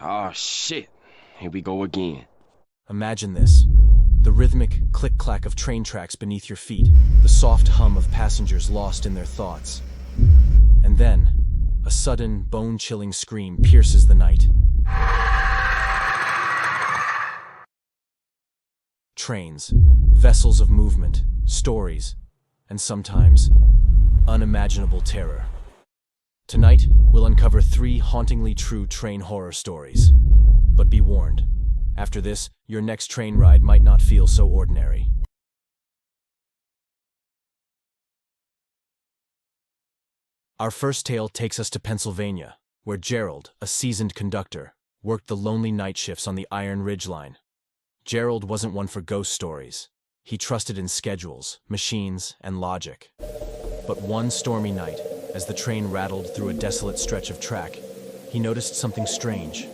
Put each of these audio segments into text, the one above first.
Oh shit. Here we go again. Imagine this. The rhythmic click-clack of train tracks beneath your feet, the soft hum of passengers lost in their thoughts. And then, a sudden, bone-chilling scream pierces the night. Trains, vessels of movement, stories, and sometimes, unimaginable terror. Tonight, we'll uncover 3 hauntingly true train horror stories. But be warned, after this, your next train ride might not feel so ordinary. Our first tale takes us to Pennsylvania, where Gerald, a seasoned conductor, worked the lonely night shifts on the Iron Ridge line. Gerald wasn't one for ghost stories. He trusted in schedules, machines, and logic. But one stormy night, as the train rattled through a desolate stretch of track, he noticed something strange.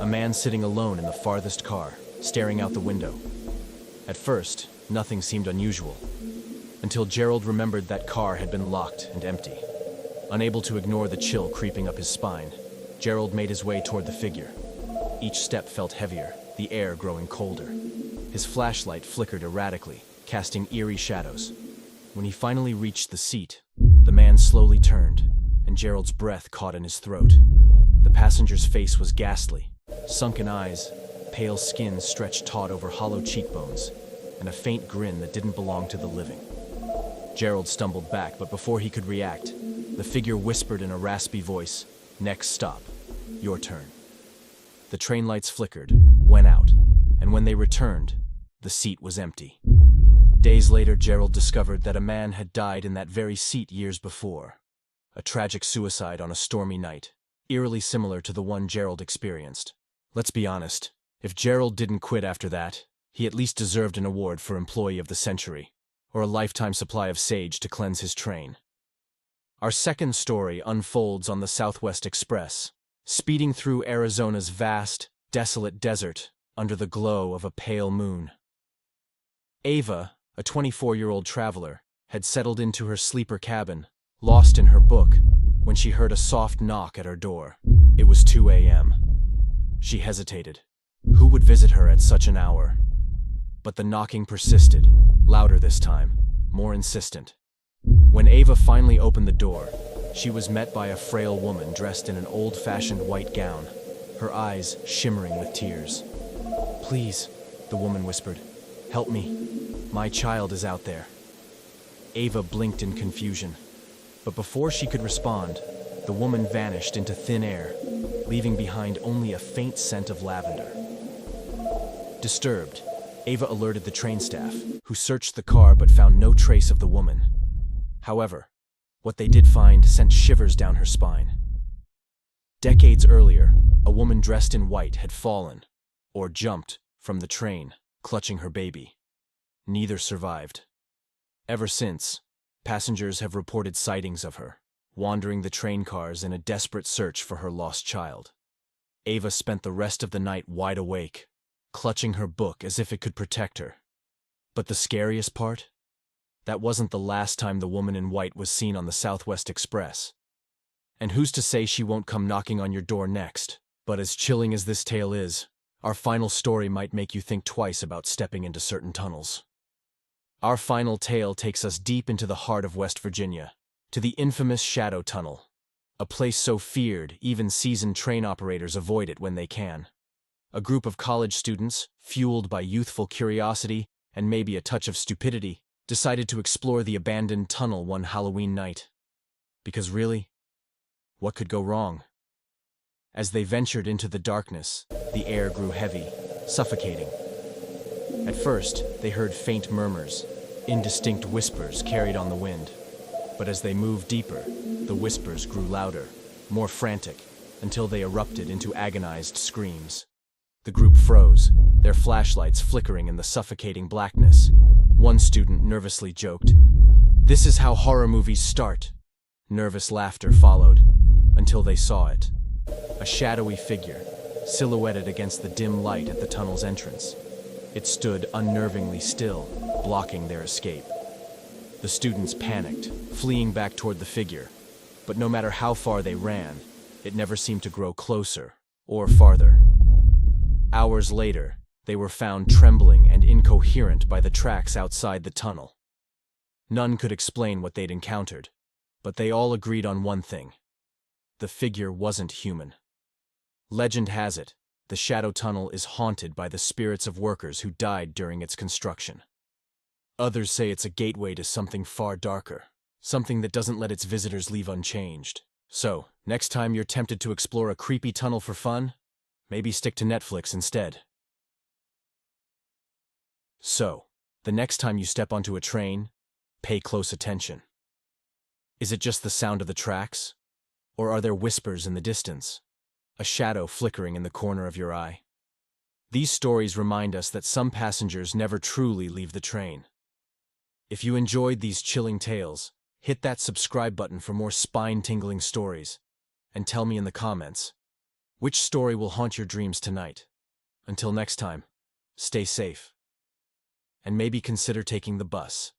A man sitting alone in the farthest car, staring out the window. At first, nothing seemed unusual, until Gerald remembered that car had been locked and empty. Unable to ignore the chill creeping up his spine, Gerald made his way toward the figure. Each step felt heavier, the air growing colder. His flashlight flickered erratically, casting eerie shadows. When he finally reached the seat, the man slowly turned, and Gerald's breath caught in his throat. The passenger's face was ghastly. Sunken eyes, pale skin stretched taut over hollow cheekbones, and a faint grin that didn't belong to the living. Gerald stumbled back, but before he could react, the figure whispered in a raspy voice, "Next stop, your turn." The train lights flickered, went out, and when they returned, the seat was empty. Days later, Gerald discovered that a man had died in that very seat years before. A tragic suicide on a stormy night, eerily similar to the one Gerald experienced. Let's be honest, if Gerald didn't quit after that, he at least deserved an award for Employee of the Century, or a lifetime supply of sage to cleanse his train. Our second story unfolds on the Southwest Express, speeding through Arizona's vast, desolate desert under the glow of a pale moon. Ava, a 24-year-old traveler, had settled into her sleeper cabin, lost in her book, when she heard a soft knock at her door. It was 2 a.m. She hesitated. Who would visit her at such an hour? But the knocking persisted, louder this time, more insistent. When Ava finally opened the door, she was met by a frail woman dressed in an old-fashioned white gown, her eyes shimmering with tears. "Please," the woman whispered, "help me. My child is out there." Ava blinked in confusion, but before she could respond, the woman vanished into thin air, leaving behind only a faint scent of lavender. Disturbed, Ava alerted the train staff, who searched the car but found no trace of the woman. However, what they did find sent shivers down her spine. Decades earlier, a woman dressed in white had fallen, or jumped, from the train, clutching her baby. Neither survived. Ever since, passengers have reported sightings of her, wandering the train cars in a desperate search for her lost child. Ava spent the rest of the night wide awake, clutching her book as if it could protect her. But the scariest part? That wasn't the last time the woman in white was seen on the Southwest Express. And who's to say she won't come knocking on your door next? But as chilling as this tale is, our final story might make you think twice about stepping into certain tunnels. Our final tale takes us deep into the heart of West Virginia, to the infamous Shadow Tunnel, a place so feared even seasoned train operators avoid it when they can. A group of college students, fueled by youthful curiosity and maybe a touch of stupidity, decided to explore the abandoned tunnel one Halloween night. Because really, what could go wrong? As they ventured into the darkness, the air grew heavy, suffocating. At first, they heard faint murmurs, indistinct whispers carried on the wind. But as they moved deeper, the whispers grew louder, more frantic, until they erupted into agonized screams. The group froze, their flashlights flickering in the suffocating blackness. One student nervously joked, "This is how horror movies start." Nervous laughter followed, until they saw it. A shadowy figure, silhouetted against the dim light at the tunnel's entrance. It stood unnervingly still, blocking their escape. The students panicked, fleeing back toward the figure, but no matter how far they ran, it never seemed to grow closer or farther. Hours later, they were found trembling and incoherent by the tracks outside the tunnel. None could explain what they'd encountered, but they all agreed on one thing. The figure wasn't human. Legend has it, the Shadow Tunnel is haunted by the spirits of workers who died during its construction. Others say it's a gateway to something far darker, something that doesn't let its visitors leave unchanged. So, next time you're tempted to explore a creepy tunnel for fun, maybe stick to Netflix instead. So, the next time you step onto a train, pay close attention. Is it just the sound of the tracks? Or are there whispers in the distance? A shadow flickering in the corner of your eye? These stories remind us that some passengers never truly leave the train. If you enjoyed these chilling tales, hit that subscribe button for more spine-tingling stories, and tell me in the comments, which story will haunt your dreams tonight? Until next time, stay safe. And maybe consider taking the bus.